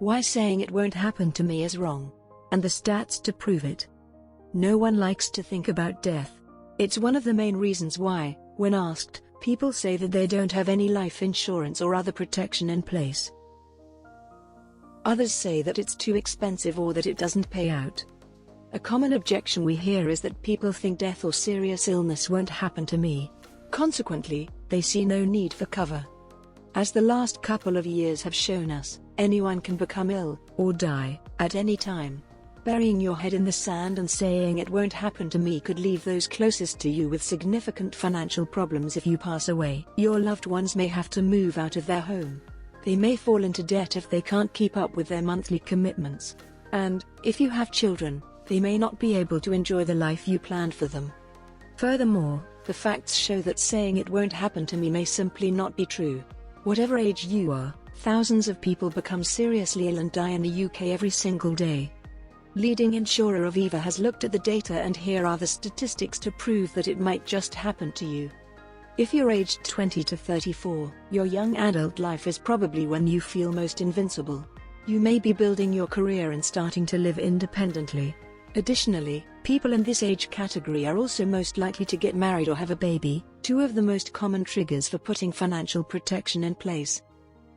Why saying it won't happen to me is wrong. And the stats to prove it. No one likes to think about death. It's one of the main reasons why, when asked, people say that they don't have any life insurance or other protection in place. Others say that it's too expensive or that it doesn't pay out. A common objection we hear is that people think death or serious illness won't happen to me. Consequently, they see no need for cover. As the last couple of years have shown us, anyone can become ill, or die, at any time. Burying your head in the sand and saying it won't happen to me could leave those closest to you with significant financial problems if you pass away. Your loved ones may have to move out of their home. They may fall into debt if they can't keep up with their monthly commitments. And, if you have children, they may not be able to enjoy the life you planned for them. Furthermore, the facts show that saying it won't happen to me may simply not be true. Whatever age you are, thousands of people become seriously ill and die in the UK every single day. Leading insurer Aviva has looked at the data, and here are the statistics to prove that it might just happen to you. If you're aged 20 to 34, your young adult life is probably when you feel most invincible. You may be building your career and starting to live independently. Additionally, people in this age category are also most likely to get married or have a baby, two of the most common triggers for putting financial protection in place.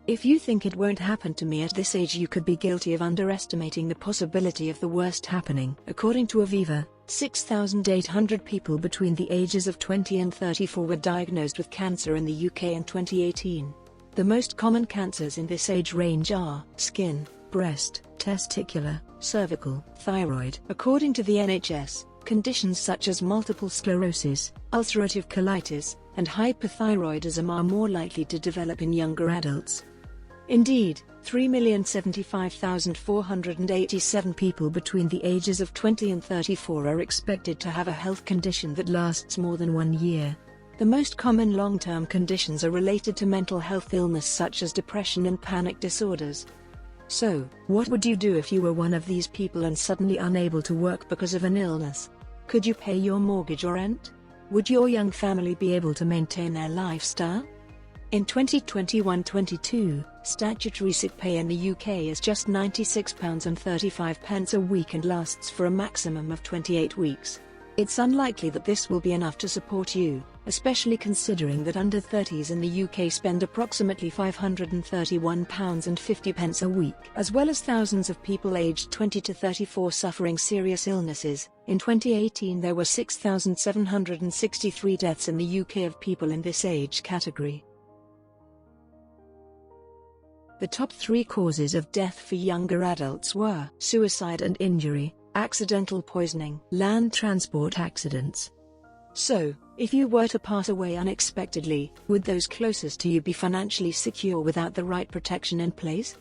If you think it won't happen to me at this age, you could be guilty of underestimating the possibility of the worst happening. According to Aviva, 6,800 people between the ages of 20 and 34 were diagnosed with cancer in the UK in 2018. The most common cancers in this age range are skin, breast, testicular, cervical, thyroid. According to the NHS, conditions such as multiple sclerosis, ulcerative colitis, and hypothyroidism are more likely to develop in younger adults. Indeed, 3,075,487 people between the ages of 20 and 34 are expected to have a health condition that lasts more than 1 year. The most common long-term conditions are related to mental health illness such as depression and panic disorders. So, what would you do if you were one of these people and suddenly unable to work because of an illness? Could you pay your mortgage or rent? Would your young family be able to maintain their lifestyle? In 2021-22, statutory sick pay in the UK is just £96.35 a week and lasts for a maximum of 28 weeks. It's unlikely that this will be enough to support you, especially considering that under 30s in the UK spend approximately £531.50 a week, as well as thousands of people aged 20 to 34 suffering serious illnesses. In 2018 there were 6,763 deaths in the UK of people in this age category. The top 3 causes of death for younger adults were suicide and injury, accidental poisoning, land transport accidents. So, if you were to pass away unexpectedly, would those closest to you be financially secure without the right protection in place?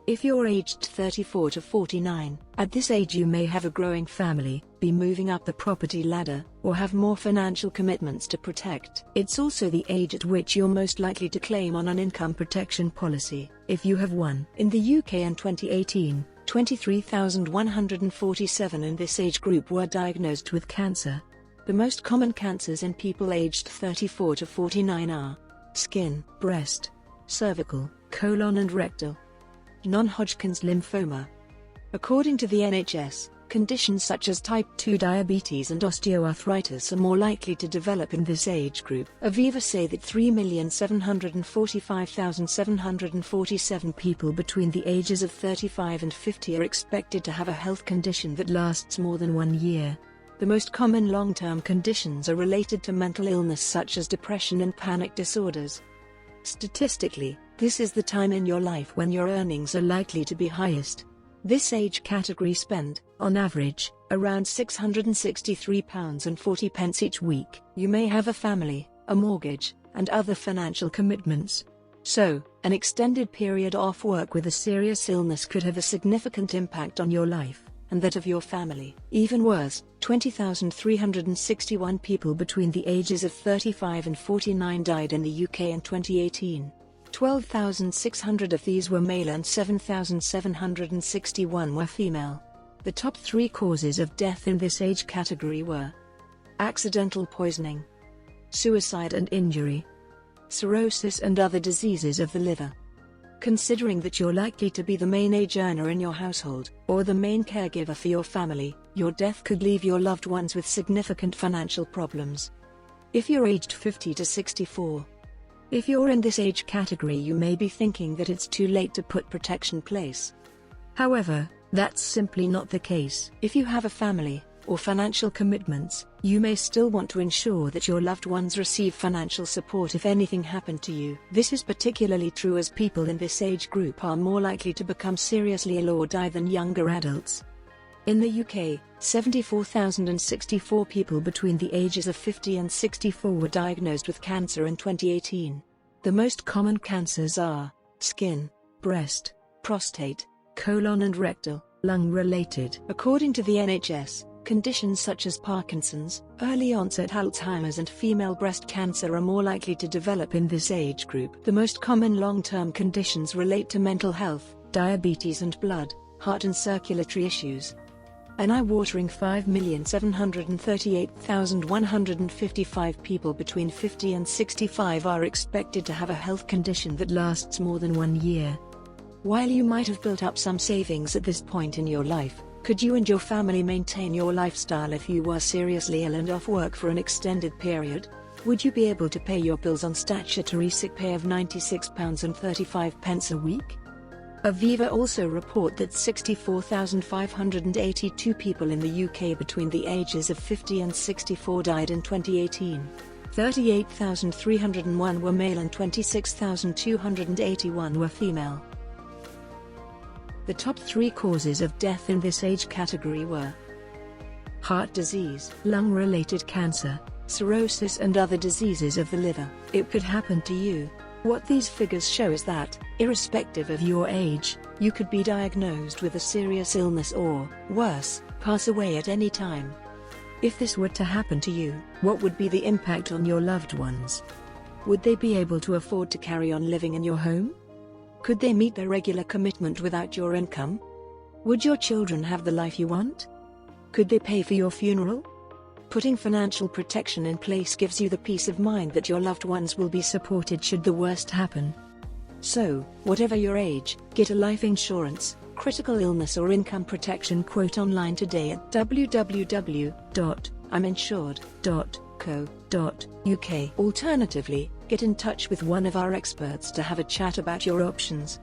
If you're aged 34 to 49, at this age you may have a growing family, be moving up the property ladder, or have more financial commitments to protect. It's also the age at which you're most likely to claim on an income protection policy, if you have one. In the UK in 2018, 23,147 in this age group were diagnosed with cancer. The most common cancers in people aged 34 to 49 are skin, breast, cervical, colon and rectal. Non-Hodgkin's lymphoma. According to the NHS, conditions such as type 2 diabetes and osteoarthritis are more likely to develop in this age group. Aviva say that 3,745,747 people between the ages of 35 and 50 are expected to have a health condition that lasts more than 1 year. The most common long-term conditions are related to mental illness such as depression and panic disorders. Statistically, this is the time in your life when your earnings are likely to be highest. This age category spend, on average, around £663.40 each week. You may have a family, a mortgage, and other financial commitments. So, an extended period off work with a serious illness could have a significant impact on your life, and that of your family. Even worse, 20,361 people between the ages of 35 and 49 died in the UK in 2018. 12,600 of these were male and 7,761 were female. The top 3 causes of death in this age category were accidental poisoning, suicide and injury, cirrhosis and other diseases of the liver. Considering that you're likely to be the main age earner in your household, or the main caregiver for your family, your death could leave your loved ones with significant financial problems. If you're aged 50 to 64. If you're in this age category, you may be thinking that it's too late to put protection in place. However, that's simply not the case. If you have a family, or financial commitments, you may still want to ensure that your loved ones receive financial support if anything happened to you. This is particularly true as people in this age group are more likely to become seriously ill or die than younger adults. In the UK, 74,064 people between the ages of 50 and 64 were diagnosed with cancer in 2018. The most common cancers are skin, breast, prostate, colon and rectal, lung-related. According to the NHS, conditions such as Parkinson's, early-onset Alzheimer's and female breast cancer are more likely to develop in this age group. The most common long-term conditions relate to mental health, diabetes and blood, heart and circulatory issues. An eye-watering 5,738,155 people between 50 and 65 are expected to have a health condition that lasts more than 1 year. While you might have built up some savings at this point in your life, could you and your family maintain your lifestyle if you were seriously ill and off work for an extended period? Would you be able to pay your bills on statutory sick pay of £96.35 a week? Aviva also report that 64,582 people in the UK between the ages of 50 and 64 died in 2018. 38,301 were male and 26,281 were female. The top 3 causes of death in this age category were heart disease, lung-related cancer, cirrhosis and other diseases of the liver. It could happen to you. What these figures show is that, irrespective of your age, you could be diagnosed with a serious illness or, worse, pass away at any time. If this were to happen to you, what would be the impact on your loved ones? Would they be able to afford to carry on living in your home? Could they meet their regular commitment without your income? Would your children have the life you want? Could they pay for your funeral? Putting financial protection in place gives you the peace of mind that your loved ones will be supported should the worst happen. So, whatever your age, get a life insurance, critical illness or income protection quote online today at www.iminsured.co.uk. Alternatively, get in touch with one of our experts to have a chat about your options.